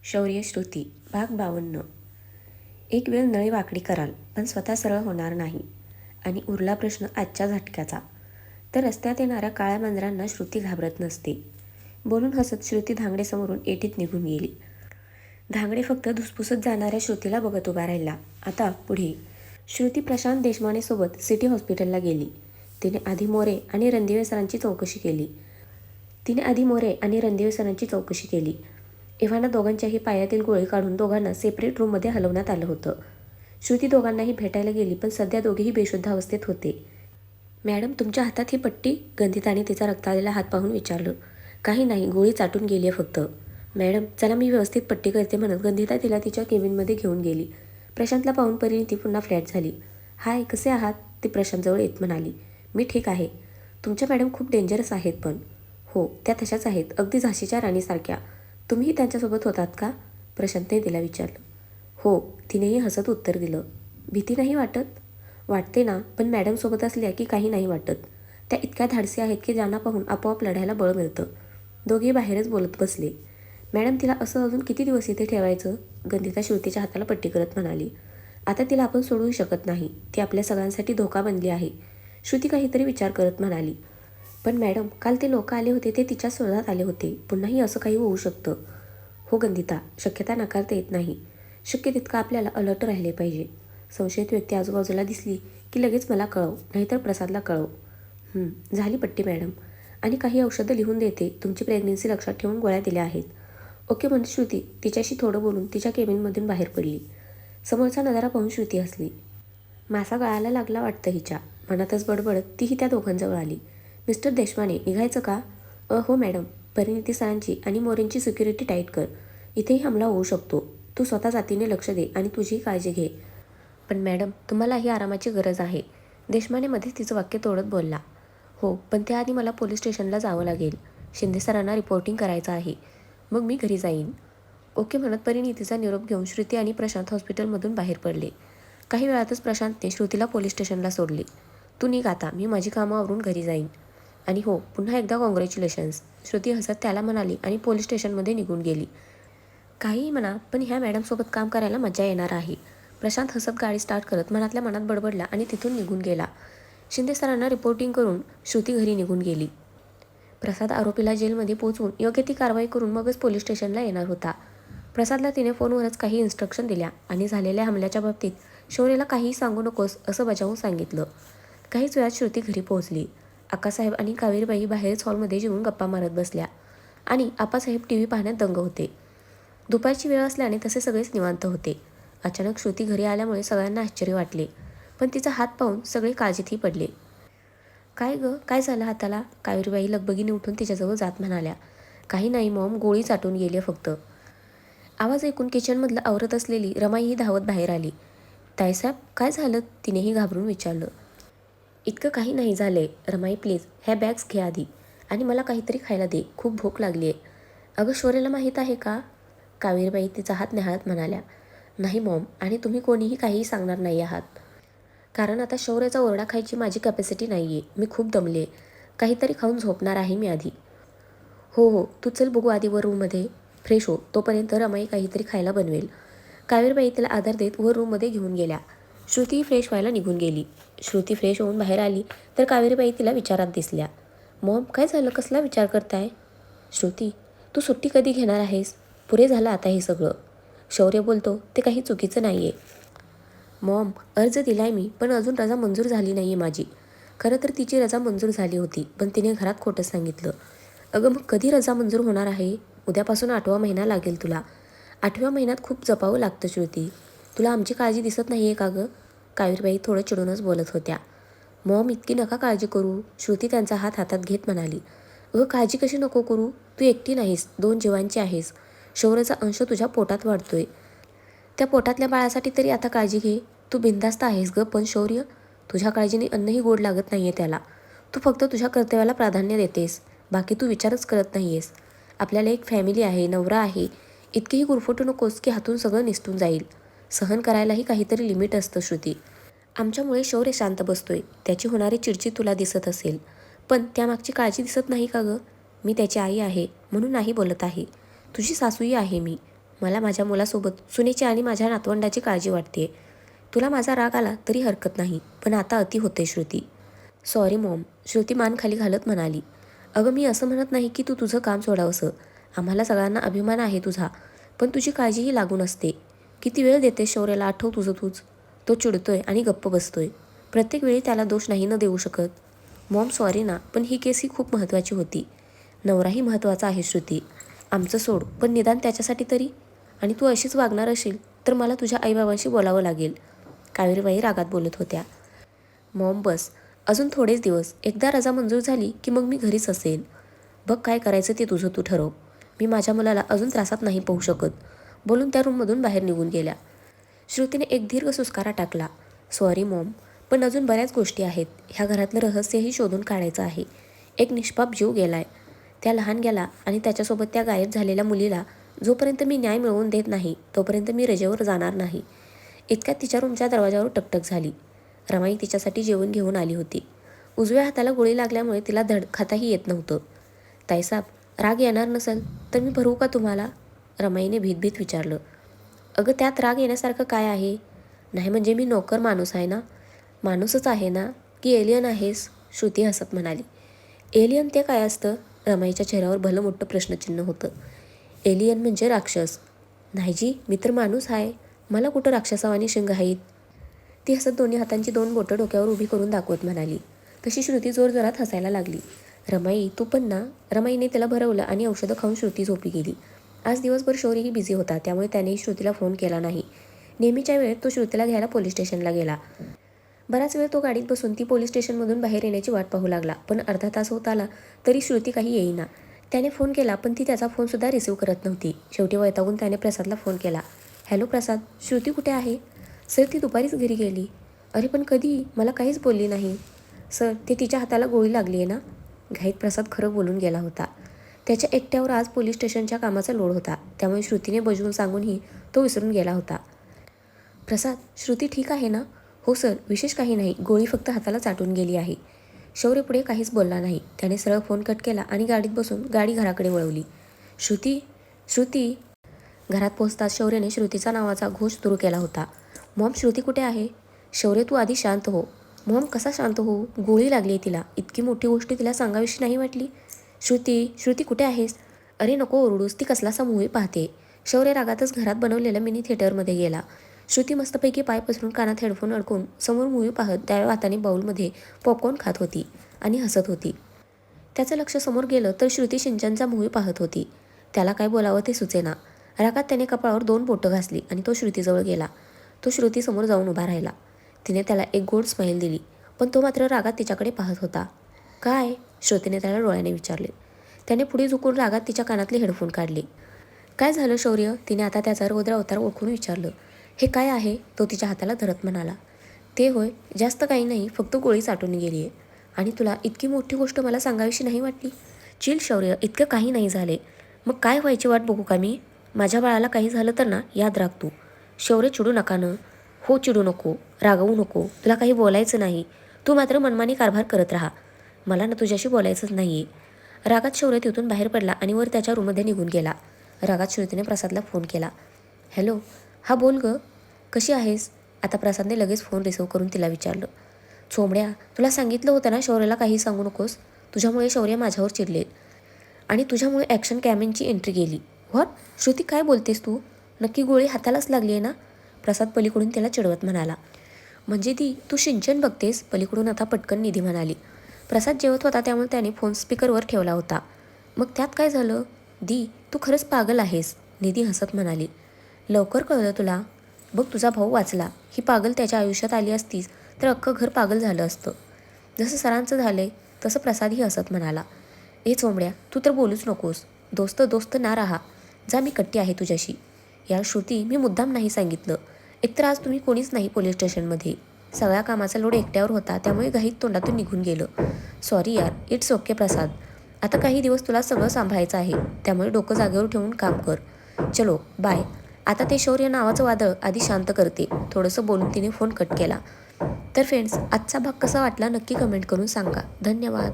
शौर्य श्रुती भाग 52. एक वेळ नळी वाकडी कराल पण स्वतः सरळ होणार नाही. आणि उरला प्रश्न आजच्या झटक्याचा, तर रस्त्यात येणाऱ्या काळ्या मांजरांना श्रुती घाबरत नसते. बोलून हसत श्रुती धांगडेसमोरून एटीत निघून गेली. धांगडे फक्त धुसफुसत जाणाऱ्या श्रुतीला बघत उभा राहिला. आता पुढे श्रुती प्रशांत देशमानेसोबत सिटी हॉस्पिटलला गेली. तिने आधी मोरे आणि रणदिवे सरांची चौकशी केली. इव्हाना दोघांच्याही पायातील गोळे काढून दोघांना सेपरेट रूममध्ये हलवण्यात आलं होतं. श्रुती दोघांनाही भेटायला गेली पण सध्या दोघेही बेशुद्ध अवस्थेत होते. मॅडम, तुमच्या हातात ही पट्टी? गंधिताने तिचा रक्ताळलेला हात पाहून विचारलं. काही नाही, गोळी चाटून गेली आहे फक्त. मॅडम चला, मी व्यवस्थित पट्टी करते म्हणत गंधिता तिला तिच्या केबिनमध्ये घेऊन गेली. प्रशांतला पाहून परिणिती पुन्हा फ्लॅट झाली. हाय, कसे आहात? ती प्रशांतजवळ येत म्हणाली. मी ठीक आहे. तुमच्या मॅडम खूप डेंजरस आहेत पण. हो, त्या तशाच आहेत, अगदी झाशीच्या राणीसारख्या. तुम्हीही त्यांच्यासोबत होतात का? प्रशांतने तिला विचारलं. हो, तिनेही हसत उत्तर दिलं. भीती नाही वाटत? वाटते ना, पण मॅडमसोबत असल्या की काही नाही वाटत. त्या इतक्या धाडसी आहेत की ज्यांना पाहून आपोआप लढायला बळ मिळतं. दोघे बाहेरच बोलत बसले. मॅडम, तिला असं अजून किती दिवस इथे ठेवायचं? गंधिता श्रुतीच्या हाताला पट्टी करत म्हणाली. आता तिला आपण सोडूही शकत नाही. ती आपल्या सगळ्यांसाठी धोका बनली आहे. श्रुती काहीतरी विचार करत म्हणाली. पण मॅडम, काल ते लोक आले होते, ते तिच्या शोधात आले होते. पुन्हाही असं काही होऊ शकतं. हो गंधिता, शक्यता नाकारता येत नाही. शक्य तितकं आपल्याला अलर्ट राहिले पाहिजे. संशयित व्यक्ती आजूबाजूला दिसली की लगेच मला कळव, नाहीतर प्रसादला कळव. झाली पट्टी मॅडम. आणि काही औषधं लिहून देते. तुमची प्रेग्नन्सी लक्षात ठेवून गोळ्या दिल्या आहेत. ओके म्हणत श्रुती तिच्याशी थोडं बोलून तिच्या केबिनमधून बाहेर पडली. समोरचा नजारा पाहून श्रुती हसली. मासा गळायला लागला वाटतं हिच्या, मनातच बडबडत तीही त्या दोघांजवळ आली. मिस्टर देशमाने, निघायचं का? हो मॅडम. परिणिती सरांची आणि मोरेंची सिक्युरिटी टाईट कर. इथेही हमला होऊ शकतो. तू स्वतः जातीने लक्ष दे आणि तुझीही काळजी घे. पण मॅडम, तुम्हालाही आरामाची गरज आहे. देशमाने मध्येच तिचं वाक्य तोडत बोलला. हो, पण त्याआधी मला पोलीस स्टेशनला जावं लागेल. शिंदे सरांना रिपोर्टिंग करायचं आहे. मग मी घरी जाईन. ओके म्हणत परिणितीचा निरोप घेऊन श्रुती आणि प्रशांत हॉस्पिटलमधून बाहेर पडले. काही वेळातच प्रशांतने श्रुतीला पोलीस स्टेशनला सोडले. तू निघ आता, मी माझी कामं आवरून घरी जाईन. आणि हो, पुन्हा एकदा कॉंग्रॅच्युलेशन्स, श्रुती हसत त्याला म्हणाली आणि पोलीस स्टेशनमध्ये निघून गेली. काहीही म्हणा, पण ह्या मॅडमसोबत काम करायला मजा येणार आहे. प्रशांत हसत गाडी स्टार्ट करत मनातल्या मनात बडबडला आणि तिथून निघून गेला. शिंदे सरांना रिपोर्टिंग करून श्रुती घरी निघून गेली. प्रसाद आरोपीला जेलमध्ये पोहोचवून योग्य ती कारवाई करून मगच पोलीस स्टेशनला येणार होता. प्रसादला तिने फोनवरच काही इन्स्ट्रक्शन दिल्या आणि झालेल्या हमल्याच्या बाबतीत शौर्यला काहीही सांगू नकोस असं बजावून सांगितलं. काहीच वेळात श्रुती घरी पोहोचली. आकासाहेब आणि कावेरीबाई बाहेरच हॉलमध्ये जेवून गप्पा मारत बसल्या आणि आप्पासाहेब टीव्ही पाहण्यात दंग होते. दुपारची वेळ असल्याने तसे सगळेच निवांत होते. अचानक श्रुती घरी आल्यामुळे सगळ्यांना आश्चर्य वाटले, पण तिचा हात पाहून सगळे काळजीतही पडले. काय ग, काय झालं हाताला? कावेरीबाई लगबगीने उठून तिच्याजवळ जात म्हणाल्या. काही नाही मॉम, गोळी चाटून गेली फक्त. आवाज ऐकून किचनमधलं आवरत असलेली रमाईही धावत बाहेर आली. ताईसाहेब, काय झालं? तिनेही घाबरून विचारलं. इतकं काही नाही झालंय. रमाई प्लीज, ह्या बॅग्स घे आधी आणि मला काहीतरी खायला दे, खूप भूक लागली आहे. अगं, शौर्याला माहीत आहे का? कावेरीबाई तिचा हात न्याहाळत म्हणाल्या. नाही मॉम, आणि तुम्ही कोणीही काहीही सांगणार नाही आहात. कारण आता शौर्याचा ओरडा खायची माझी कॅपॅसिटी नाही आहे. मी खूप दमले. काहीतरी खाऊन झोपणार आहे मी आधी. हो हो, तू चल बघू आधी वर रूममध्ये फ्रेश हो. तोपर्यंत रमाई काहीतरी खायला बनवेल. कावेरीबाई तिला आधार देत वर रूममध्ये घेऊन गेल्या. श्रुतीही फ्रेश व्हायला निघून गेली. श्रुती फ्रेश होऊन बाहेर आली तर कावेरीबाई तिला विचारात दिसल्या. मॉम, काय झालं? कसला विचार करताय? श्रुती, तू सुट्टी कधी घेणार आहेस? पुरे झालं आता हे सगळं. शौर्य बोलतो ते काही चुकीचं नाही आहे. मॉम, अर्ज दिलाय मी, पण अजून रजा मंजूर झाली नाही आहे माझी. खरं तर तिची रजा मंजूर झाली होती, पण तिने घरात खोटं सांगितलं. अगं, मग कधी रजा मंजूर होणार आहे? उद्यापासून 8वा महिना लागेल तुला. 8व्या महिन्यात खूप जपावं लागतं श्रुती. तुला आमची काळजी दिसत नाही आहे का गं? कावेरीबाई थोडं चिडूनच बोलत होत्या. मॉम, इतकी नका काळजी करू, श्रुती त्यांचा हात हातात घेत म्हणाली. अगं, काळजी कशी नको करू? तू एकटी नाहीस, 2 जीवांची आहेस. शौर्याचा अंश तुझ्या पोटात वाढतोय. त्या पोटातल्या बाळासाठी तरी आता काळजी घे. तू बिनधास्त आहेस गं, पण शौर्य, तुझ्या काळजीने अन्नही गोड लागत नाही आहे त्याला. तू फक्त तुझ्या कर्तव्याला प्राधान्य देतेस, बाकी तू विचारच करत नाही आहेस. आपल्याला एक फॅमिली आहे, नवरा आहे. इतकीही गुरफटू नकोस की हातून सगळं निसटून जाईल. सहन करायलाही काहीतरी लिमिट असतं श्रुती. आमच्यामुळे शौर्य शांत बसतोय. त्याची होणारी चिडचिड तुला दिसत असेल, पण त्यामागची काळजी दिसत नाही का गं? मी त्याची आई आहे म्हणून नाही बोलत आहे. तुझी सासूही आहे मी. मला माझ्या मुलासोबत सुनेची आणि माझ्या नातवंडाची काळजी वाटते. तुला माझा राग आला तरी हरकत नाही, पण आता अति होते श्रुती. सॉरी मॉम, श्रुती मान खाली घालत म्हणाली. अगं मी असं म्हणत नाही की तू तुझं काम सोडावंसं. आम्हाला सगळ्यांना अभिमान आहे तुझा, पण तुझी काळजीही लागून असते. किती वेळ देते शौर्याला, आठव तुझं तूच. तो चिडतोय आणि गप्प बसतोय. प्रत्येक वेळी त्याला दोष नाही न देऊ शकत. मॉम सॉरी ना, पण ही केस ही खूप महत्त्वाची होती. नवराही महत्त्वाचा आहे श्रुती. आमचं सोड, पण निदान त्याच्यासाठी तरी. आणि तू अशीच वागणार असेल तर मला तुझ्या आईबाबांशी बोलावं लागेल, कावेरीबाई रागात बोलत होत्या. मॉम बस, अजून थोडेच दिवस. एकदा रजा मंजूर झाली की मग मी घरीच असेन. बघ काय करायचं ते तुझं तू ठरव. मी माझ्या मुलाला अजून त्रासात नाही पाहू शकत, बोलून त्या रूममधून बाहेर निघून गेल्या. श्रुतीने एक दीर्घ सुस्कारा टाकला. सॉरी मॉम, पण अजून बऱ्याच गोष्टी आहेत. ह्या घरातलं रहस्यही शोधून काढायचं आहे. एक निष्पाप जीव गेलाय, त्या लहान गेला आणि त्याच्यासोबत त्या गायब झालेल्या मुलीला जोपर्यंत मी न्याय मिळवून देत नाही तोपर्यंत मी रजेवर जाणार नाही. इतक्यात तिच्या रूमच्या दरवाजावर टकटक झाली. रमाई तिच्यासाठी जेवण घेऊन आली होती. उजव्या हाताला गोळी लागल्यामुळे तिला धड खाताही येत नव्हतं. ताईसाब, राग येणार नसेल तर मी भरवू का तुम्हाला? रमाईने भीतभीत विचारलं. अगं त्यात राग येण्यासारखं काय आहे? नाही म्हणजे मी नोकर माणूस आहे ना. माणूसच आहे ना की एलियन आहेस? श्रुती हसत म्हणाली. एलियन ते काय असतं? रमाईच्या चेहऱ्यावर भलं मोठं प्रश्नचिन्ह होतं. एलियन म्हणजे राक्षस. नाही जी, मी तर माणूस आहे. मला कुठं राक्षसावानी शिंग आहेत? ती हसत दोन्ही हातांची 2 बोटं डोक्यावर उभी करून दाखवत म्हणाली. तशी श्रुती जोरजोरात हसायला लागली. रमाई तू पण ना. रमाईने त्याला भरवलं आणि औषधं खाऊन श्रुती झोपी गेली. आज दिवसभर शौर्यही बिझी होता, त्यामुळे त्यानेही श्रुतीला फोन केला नाही. नेहमीच्या वेळेत तो श्रुतीला घ्यायला पोलीस स्टेशनला गेला. बराच वेळ तो गाडीत बसून ती पोलीस स्टेशनमधून बाहेर येण्याची वाट पाहू लागला, पण अर्धा तास होत आला तरी श्रुती काही येईना. त्याने फोन केला पण ती त्याचा फोनसुद्धा रिसीव्ह करत नव्हती. शेवटी वैतागून त्याने प्रसादला फोन केला. हॅलो प्रसाद, श्रुती कुठे आहे? सर ती दुपारीच घरी गेली. अरे पण कधी? मला काहीच बोलली नाही. सर ते तिच्या हाताला गोळी लागली आहे ना. घाईत प्रसाद खरं बोलून गेला होता. त्याच्या एकट्यावर आज पोलीस स्टेशनच्या कामाचा लोड होता, त्यामुळे श्रुतीने बजवून सांगूनही तो विसरून गेला होता. प्रसाद, श्रुती ठीक आहे ना? हो सर, विशेष काही नाही, गोळी फक्त हाताला चाटून गेली आहे. शौर्य पुढे काहीच बोलला नाही. त्याने सरळ फोन कट केला आणि गाडीत बसून गाडी घराकडे वळवली. श्रुती, श्रुती. घरात पोहोचताच शौर्यने श्रुतीचा नावाचा घोष सुरू केला होता. मॉम श्रुती कुठे आहे? शौर्य तू आधी शांत हो. मॉम कसा शांत हो? गोळी लागली आहे तिला. इतकी मोठी गोष्ट तिला सांगावीशी नाही वाटली. श्रुती, श्रुती कुठे आहेस? अरे नको ओरडूस, ती कसलासा मूवी पाहते. शौर्य रागातच घरात बनवलेल्या मिनी थिएटरमध्ये गेला. श्रुती मस्तपैकी पाय पसरून कानात हेडफोन अडकून समोर मूवी पाहत डाव्या हाताने बाऊलमध्ये पॉपकॉर्न खात होती आणि हसत होती. त्याचं लक्ष समोर गेलं तर श्रुती सिंचनचा मूवी पाहत होती. त्याला काय बोलावं ते सुचेना. रागात त्याने कपाळावर 2 बोटं घासली आणि तो श्रुतीजवळ गेला. तो श्रुतीसमोर जाऊन उभा राहिला. तिने त्याला एक गोड स्माईल दिली, पण तो मात्र रागात तिच्याकडे पाहत होता. काय? श्रुतीने त्याला डोळ्याने विचारले. त्याने पुढे झुकून रागात तिच्या कानातले हेडफोन काढले. काय झालं शौर्य? तिने आता त्याचा रौद्र अवतार ओळखून विचारलं. हे काय आहे? तो तिच्या हाताला धरत म्हणाला. ते होय, जास्त काही नाही, फक्त गोळी चाटून गेली आहे. आणि तुला इतकी मोठी गोष्ट मला सांगावीशी नाही वाटली? चिल शौर्य, इतकं काही नाही झाले. मग काय व्हायची वाट बघू का मी? माझ्या बाळाला काही झालं तर ना, याद राख तू. शौर्य चिडू नका न. हो चिडू नको, रागवू नको, तुला काही बोलायचं नाही. तू मात्र मनमानी कारभार करत राहा. मला ना तुझ्याशी बोलायचंच नाही आहे. रागात शौर्य तिथून बाहेर पडला आणि वर त्याच्या रूममध्ये निघून गेला. रागात श्रुतीने प्रसादला फोन केला. हॅलो, हा बोल गं, कशी आहेस? आता प्रसादने लगेच फोन रिसीव्ह करून तिला विचारलं. चोंबड्या, तुला सांगितलं होतं ना शौर्याला काही सांगू नकोस. तुझ्यामुळे शौर्य माझ्यावर चिडले आणि तुझ्यामुळे ॲक्शन कॅमेनची एंट्री गेली. व्हॉट? श्रुती काय बोलतेस तू? नक्की गोळी हातालाच लागली आहे ना? प्रसाद पलीकडून त्याला चिडवत म्हणाला. म्हणजे ती तू सिंचन बघतेस? पलीकडून आता पटकन निधी म्हणाली. प्रसाद जेवत होता त्यामुळे त्याने फोन स्पीकरवर ठेवला होता. मग त्यात काय झालं? दी, तू खरंच पागल आहेस, निधी हसत म्हणाली. लवकर कळलं तुला? बघ तुझा भाऊ वाचला. ही पागल त्याच्या आयुष्यात आली असतीस तर अख्खं घर पागल झालं असतं. जसं सरांचं झालंय तसं प्रसादही हसत म्हणाला. ए चोंबड्या, तू तर बोलूच नकोस. दोस्त दोस्त ना राहा. जा, मी कट्टी आहे तुझ्याशी. यार श्रुती, मी मुद्दाम नाही सांगितलं. एकतर आज तुम्ही कोणीच नाही पोलीस स्टेशनमध्ये. सगळ्या कामाचा लोड एकट्यावर होता, त्यामुळे घाईत तोंडातून निघून गेलं. सॉरी यार. इट्स ओके प्रसाद. आता काही दिवस तुला सगळं सांभाळायचं आहे, त्यामुळे डोकं जागेवर ठेवून काम कर. चलो बाय. आता ते शौर्य नावाचं वादळ आधी शांत करते. थोडंसं बोलून तिने फोन कट केला. तर फ्रेंड्स, आजचा भाग कसा वाटला नक्की कमेंट करून सांगा. धन्यवाद.